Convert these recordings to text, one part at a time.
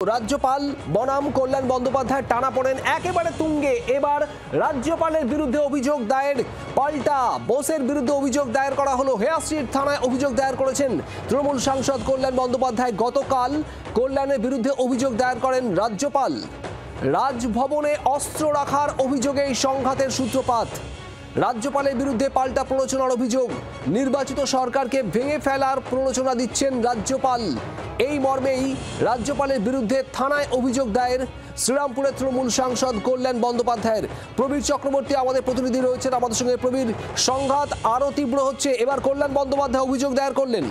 রাজ্যপাল বনাম কল্যাণ বন্দ্যোপাধ্যায় টানাপোড়েন একেবারে তুঙ্গে। এবার রাজ্যপালের বিরুদ্ধে অভিযোগ দায়ের, পাল্টা বোসের বিরুদ্ধে অভিযোগ দায়ের করা হলো। হেয়ার স্ট্রিট থানায় অভিযোগ দায়ের করেছেন তৃণমূল সাংসদ কল্যাণ বন্দ্যোপাধ্যায়। গতকাল কল্যাণের বিরুদ্ধে অভিযোগ দায়ের করেন রাজ্যপাল। রাজভবনে অস্ত্র রাখার অভিযোগে সংঘাতের সূত্রপাত। রাজ্যপালের বিরুদ্ধে পাল্টা প্ররোচনার অভিযোগ। নির্বাচিত সরকারকে ভেঙে ফেলার প্ররোচনা দিচ্ছেন রাজ্যপাল। এই মর্মেই রাজ্যপালের বিরুদ্ধে থানায় অভিযোগ দায়ের শ্রীরামপুরের তৃণমূল সাংসদ কল্যাণ বন্দ্যোপাধ্যায়ের। প্রবীর চক্রবর্তী আমাদের প্রতিনিধি রয়েছেন আমাদের সঙ্গে। প্রবীর, সংঘাত আরো তীব্র হচ্ছে, এবার কল্যাণ বন্দ্যোপাধ্যায় অভিযোগ দায়ের করলেন।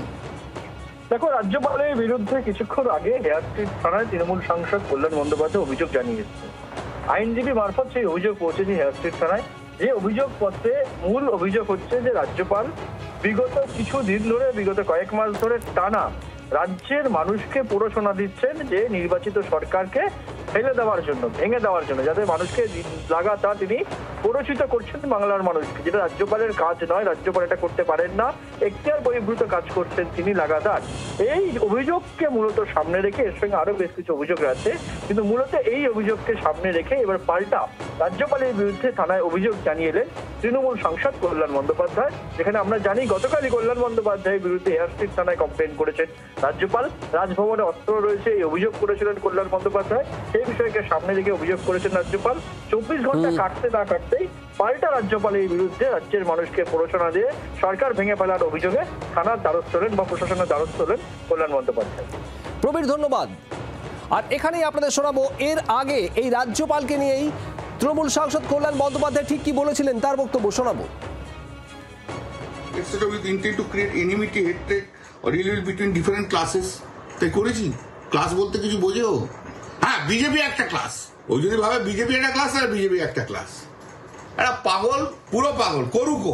দেখো, রাজ্যপালের বিরুদ্ধে কিছুক্ষণ আগে হেয়ার স্ট্রিট থানায় তৃণমূল সাংসদ কল্যাণ বন্দ্যোপাধ্যায় অভিযোগ জানিয়েছেন। আইনজীবী মারফত সেই অভিযোগ পৌঁছেছে হেয়ার স্ট্রিট থানায়। যে অভিযোগপত্রে মূল অভিযোগ হচ্ছে যে রাজ্যপাল বিগত কিছুদিন ধরে, বিগত কয়েক মাস ধরে টানা রাজ্যের মানুষকে প্ররোচনা দিচ্ছেন যে নির্বাচিত সরকারকে ফেলে দেওয়ার জন্য, ভেঙে দেওয়ার জন্য, যাতে মানুষকে লাগাতার তিনি প্ররোচিত করছেন বাংলার মানুষকে, যেটা রাজ্যপালের কাজ নয়। রাজ্যপাল এটা করতে পারেন না, এখতিয়ার বহির্ভূত কাজ করছেন তিনি লাগাতার। এই অভিযোগকে মূলত সামনে রেখে, এর সঙ্গে আরো বেশ কিছু অভিযোগ আছে, কিন্তু মূলত এই অভিযোগকে সামনে রেখে এবার পাল্টা রাজ্যপালের বিরুদ্ধে থানায় অভিযোগ জানিয়ে এলেন তৃণমূল সাংসদ কল্যাণ বন্দ্যোপাধ্যায়। যেখানে আমরা জানি গতকালই কল্যাণ বন্দ্যোপাধ্যায়ের বিরুদ্ধে হেয়ার স্ট্রিট থানায় কমপ্লেন করেছেন রাজ্যপাল। রাজভবনে অস্ত্র রয়েছে এই অভিযোগ করেছিলেন কল্যাণ বন্দ্যোপাধ্যায়। সেই বিষয়কে সামনে রেখে অভিযোগ করেছেন রাজ্যপাল। 24 ঘন্টা কাটতে না কাটতেই পাল্টা রাজ্যপালের বিরুদ্ধে রাজ্যের মানুষকে প্ররোচনা দিয়ে সরকার ভেঙে ফেলার অভিযোগে থানার দ্বারস্থ হলেন বা প্রশাসনের দ্বারস্থ হলেন কল্যাণ বন্দ্যোপাধ্যায়। প্রবীর, ধন্যবাদ। আর এখানেই আপনাদের শোনাবো, এর আগে এই রাজ্যপালকে নিয়েই তৃণমূল সাংসদ কল্যাণ বন্দ্যোপাধ্যায় ঠিক কি বলেছিলেন তার বক্তব্য শোনাবো। With intent to create enmity, hatred or rivalry between different classes, তাই করেছি। ক্লাস বলতে কিছু বোঝেও? হ্যাঁ, বিজেপি একটা ক্লাস। ওই যদি ভাবে বিজেপি একটা ক্লাস আর বিজেপি একটা ক্লাস, একটা পাগল, পুরো পাগল, করুকো।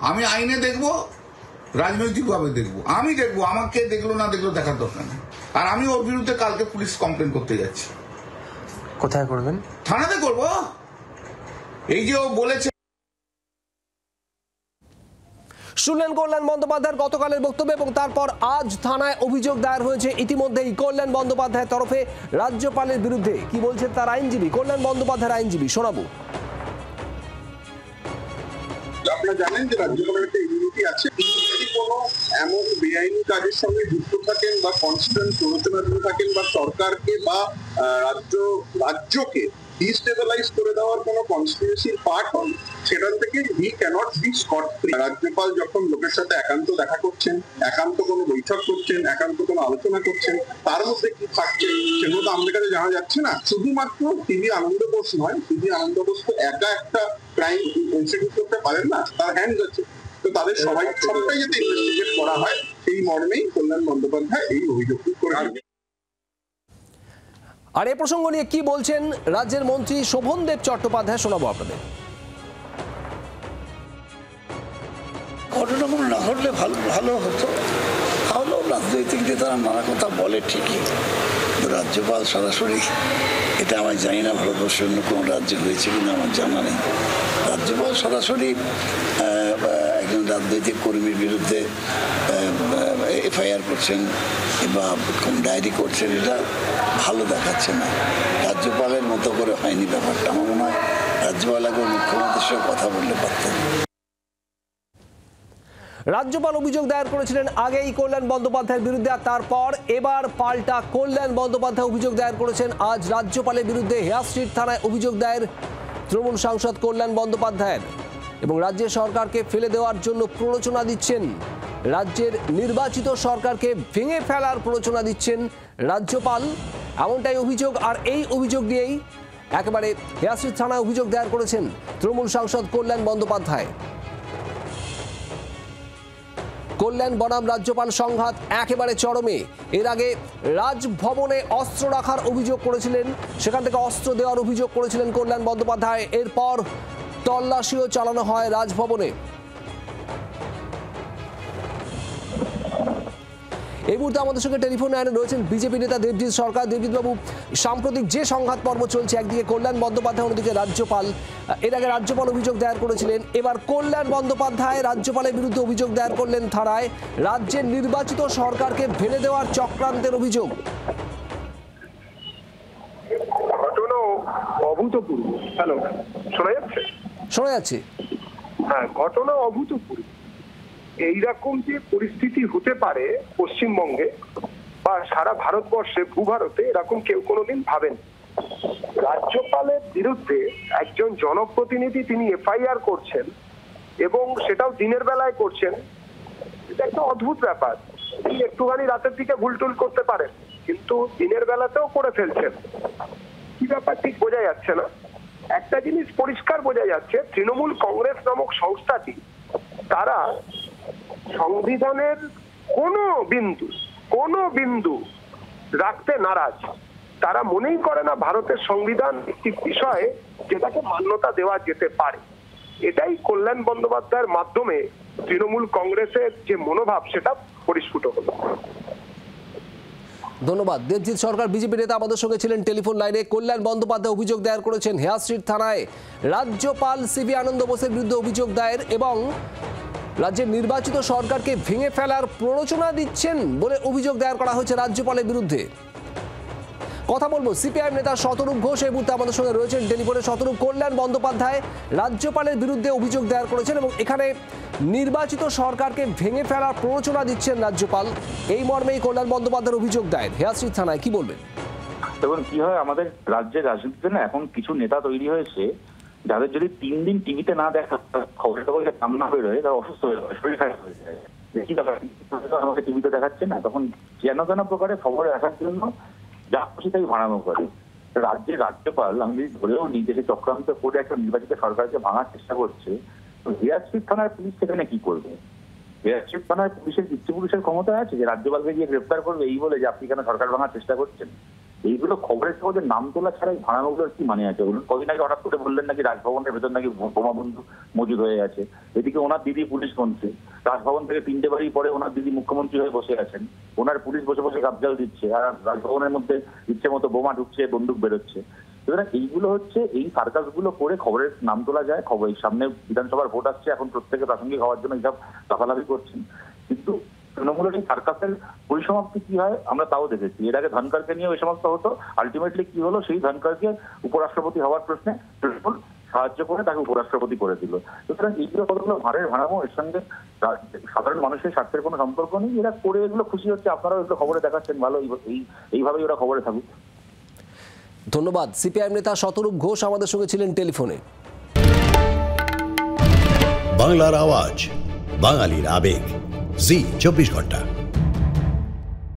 আমি আইনে দেখবো, রাজনৈতিক ভাবে দেখবো, আমি দেখবো, আমাকে দেখলো না দেখলো দেখার দরকার নেই। আর আমি ওর বিরুদ্ধে কালকে পুলিশ কমপ্লেন করতে যাচ্ছি। কোথায় করবেন? থানাতে করবো। এই যে ও বলেছে। শুনলেন কল্যাণ বন্দ্যোপাধ্যায়ের গতকালের বক্তব্য, এবং তারপর আজ থানায় অভিযোগ দায়ের হয়েছে ইতিমধ্যেই কল্যাণ বন্দ্যোপাধ্যায়ের তরফে রাজ্যপালের বিরুদ্ধে। কি বলছেন তার আইনজীবী, কল্যাণ বন্দ্যোপাধ্যায়ের আইনজীবী, শোনাবো। আপনারা জানেন যে রাজ্যপালের একটা ইমিউনিটি আছে। যদি কোনো এমন বেআইনি কাজের সঙ্গে যুক্ত থাকেন বা কনস্ট্যান্ট প্ররোচনা দিয়ে থাকেন বা সরকারকে বা রাজ্যকে ডিস্টেবিলাইজ করে দেওয়ার কোনো কনস্পিরেসির পার্ট হন, সেটার থেকে হি ক্যানট বি স্কট ফ্রি। রাজ্যপাল যখন লোকের সাথে একান্ত দেখা করছেন, একান্ত কোনো বৈঠক করছেন, একান্ত কোনো আলোচনা করছেন, তার মধ্যে কি থাকছে সেগুলো তো আমাদের কাছে জানা যাচ্ছে না। শুধুমাত্র টিভি আনন্দ বোস নয়, টিভি আনন্দ বোস তো একা একটা ক্রাইম ইনস্টিটিউট করতে পারেন না, তার হ্যান্ডস আছে। তো তাদের সবটাই যাতে ইনভেস্টিগেট করা হয়, সেই মর্মেই কল্যাণ বন্দ্যোপাধ্যায় এই অভিযোগটি করেছেন। আর এই প্রসঙ্গ নিয়ে কি বলছেন রাজ্যের মন্ত্রী শোভনদেব চট্টোপাধ্যায়, শোনাবো আপনাদের। ঘটনাগুলো না ঘটলে ভালো হতো। তাহলেও রাজনৈতিক নেতারা নানা কথা বলে ঠিকই, রাজ্যপাল সরাসরি, এটা আমার জানি না ভারতবর্ষের অন্য কোনো রাজ্যে হয়েছে কিনা আমার জানা নেই, রাজ্যপাল সরাসরি একজন রাজনৈতিক কর্মীর বিরুদ্ধে এফআইআর করছেন বা ডায়েরি করছেন, এটা ভালো দেখাচ্ছে না। রাজ্যপালের মতো করে হয়নি ব্যাপারটা। আমার মনে হয় রাজ্যপাল আগে মুখ্যমন্ত্রীর সঙ্গে কথা বললে পারতেন। রাজ্যপাল অভিযোগ দায়ের করেছিলেন আগেই কল্যাণ বন্দ্যোপাধ্যায়ের বিরুদ্ধে, আর তারপর এবার পাল্টা কল্যাণ বন্দ্যোপাধ্যায় অভিযোগ দায়ের করেছেন আজ রাজ্যপালের বিরুদ্ধে। হেয়ার স্ট্রিট থানায় অভিযোগ দায়ের তৃণমূল সাংসদ কল্যাণ বন্দ্যোপাধ্যায়ের, এবং রাজ্যের সরকারকে ফেলে দেওয়ার জন্য প্ররোচনা দিচ্ছেন, রাজ্যের নির্বাচিত সরকারকে ভেঙে ফেলার প্ররোচনা দিচ্ছেন রাজ্যপাল, এমনটাই অভিযোগ। আর এই অভিযোগ নিয়েই একেবারে হেয়ার স্ট্রিট থানায় অভিযোগ দায়ের করেছেন তৃণমূল সাংসদ কল্যাণ বন্দ্যোপাধ্যায়। কল্যাণ বনাম রাজ্যপাল সংঘাত একেবারে চরমে। এর আগে রাজভবনে অস্ত্র রাখার অভিযোগ করেছিলেন, সেখান থেকে অস্ত্র দেওয়ার অভিযোগ করেছিলেন কল্যাণ বন্দ্যোপাধ্যায়। এরপর তল্লাশিও চালানো হয় রাজভবনে। এই মুহূর্তে আমাদের সঙ্গে টেলিফোন লাইনে রয়েছেন বিজেপি নেতা দেবজিৎ সরকার। দেবজিৎ বাবু, সাম্প্রতিক যে সংঘাত পর্ব চলছে, একদিকে কল্যাণ বন্দ্যোপাধ্যায়, অন্যদিকে রাজ্যপাল। এর আগে রাজ্যপাল অভিযোগ দায়ের করেছিলেন, এবার কল্যাণ বন্দ্যোপাধ্যায় রাজ্যপালের বিরুদ্ধে অভিযোগ দায়ের করলেন থানায়, রাজ্যের নির্বাচিত সরকারকে ভেঙে দেওয়ার চক্রান্তের অভিযোগ। অভূতপূর্ব। হ্যালো, শোনা যাচ্ছে? শোনা যাচ্ছে। হ্যাঁ, ঘটনা অভূতপূর্ব। এইরকম যে পরিস্থিতি হতে পারে পশ্চিমবঙ্গে বা সারা ভারতবর্ষে, ভূভারতে, এরকম কেউ কোনোদিন ভাবেন। রাজ্যপালের বিরুদ্ধে একজন জনপ্রতিনিধি তিনি এফআইআর করছেন এবং সেটাও দিনের বেলায় করছেন। এটা একটা অদ্ভুত ব্যাপার। তিনি একটুখানি রাতের দিকে ভুলটুল করতে পারেন, কিন্তু দিনের বেলাতেও করে ফেলছেন। কি ব্যাপার ঠিক বোঝা যাচ্ছে না। একটা জিনিস পরিষ্কার বোঝা যাচ্ছে, তৃণমূল কংগ্রেস নামক সংস্থাটি তারা সংবিধানের কোনো বিন্দু রাখতে নারাজ। তারা মনেই করে না ভারতের সংবিধান একটি বিষয় যেটাকে মান্যতা দেওয়া যেতে পারে। এটাই কল্যাণ বন্দ্যোপাধ্যায়ের মাধ্যমে তৃণমূল কংগ্রেসের যে মনোভাব সেটা পরিস্ফুট হলো। ধন্যবাদ। দেবজিৎ সরকার বিজেপি নেতা আমাদের সঙ্গে ছিলেন টেলিফোন লাইনে। কল্যাণ বন্দ্যোপাধ্যায় অভিযোগ দায়ের করেছেন হেয়ার স্ট্রিট থানায়। রাজ্যপাল সিভি আনন্দ বোসের বিরুদ্ধে অভিযোগ দায়ের এবং রাজ্যের নির্বাচিত সরকারকে ভেঙে ফেলার প্ররোচনা দিচ্ছেন বলে অভিযোগ দায়ের করা হয়েছে রাজ্যপালের বিরুদ্ধে। কথা বলবো সিপিআইএম নেতা শতরূপ ঘোষ এই মুহূর্তে আমাদের সঙ্গে রয়েছেন টেলিফোনে। শতরূপ, কল্যাণ বন্দ্যোপাধ্যায় রাজ্যপালের বিরুদ্ধে অভিযোগ দায়ের করেছেন এবং এখানে নির্বাচিত সরকারকে ভেঙে ফেলার প্ররোচনা দিচ্ছেন রাজ্যপাল, এই মর্মেই কল্যাণ বন্দ্যোপাধ্যায়ের অভিযোগ দায়ের হেয়ার স্ট্রিট থানায়। কি বলবেন? দেখুন, কি হয়, আমাদের রাজ্যের রাজনীতিতে না এখন কিছু নেতা তৈরি হয়েছে যাদের যদি 3 দিন টিভিতে না দেখা, খবরের কাগজে নাম না বেরোয়, তারা অসুস্থ হয়ে যায়, শরীর খারাপ হয়ে যায়। কি ব্যাপার, আমাকে টিভিতে দেখাচ্ছে না, তখন যেন তেন প্রকারে খবরে রাখার জন্য যা খুশি তাই ভাড়ানো করে। রাজ্যের রাজ্যপাল আমি যদি ধরেও নিই দেশে চক্রান্ত করে একটা নির্বাচিত সরকারকে ভাঙার চেষ্টা করছে, তো হেয়ার স্ট্রিট থানার পুলিশ সেখানে কি করবে? হেয়ার স্ট্রিট থানার পুলিশের পুলিশের ক্ষমতা আছে যে রাজ্যপালকে গিয়ে গ্রেফতার করবে এই বলে যে আপনি কেন সরকার ভাঙার চেষ্টা করছেন? এইগুলো খবরের কাগজে নাম তোলা ছাড়াই ভাড়ানোগুলোর কি মানে আছে? কদিন আগে হঠাৎ করে বললেন নাকি রাজভবনের ভেতর নাকি বোমা বন্ধু মজুদ হয়ে আছে। এদিকে ওনার দিদি পুলিশ মন্ত্রী, রাজভবন থেকে 3টে বাড়ি পরে ওনার দিদি মুখ্যমন্ত্রী হয়ে বসে আছেন, ওনার পুলিশ বসে বসে গাবজাল দিচ্ছে, আর রাজভবনের মধ্যে ইচ্ছে মতো বোমা ঢুকছে, বন্দুক বেরোচ্ছে। সুতরাং এইগুলো হচ্ছে, এই সার্কাস গুলো করে খবরের নাম তোলা যায়। খবর সামনে বিধানসভার ভোট আসছে, এখন প্রত্যেকে প্রাসঙ্গিক হওয়ার জন্য এইসব লাফালাফি করছেন, কিন্তু তৃণমূলের এই সার্কাসের পরিসমাপ্তি কি হয় আমরা তাও দেখেছি। এর আগে ধনকরকে নিয়েও এই সমস্ত হতো, আলটিমেটলি কি হলো, সেই ধনকরকে উপরাষ্ট্রপতি হওয়ার প্রশ্নে তৃণমূল সাহায্য করে তাকে উপরাষ্ট্রপতি করে দিল। সুতরাং এইগুলো কতগুলো ভাড়ের ভাড়ামো, এর সঙ্গে সাধারণ মানুষের স্বার্থের কোনো সম্পর্ক নেই। এরা করে এগুলো খুশি হচ্ছে, আপনারাও এগুলো খবরে দেখাচ্ছেন, ভালো, এইভাবেই ওরা খবরে থাকুক। ধন্যবাদ। সিপিআইএম নেতা শতরূপ ঘোষ আমাদের সঙ্গে ছিলেন টেলিফোনে। বাংলার আওয়াজ, বাঙালির আবেগ, জি 24 ঘন্টা।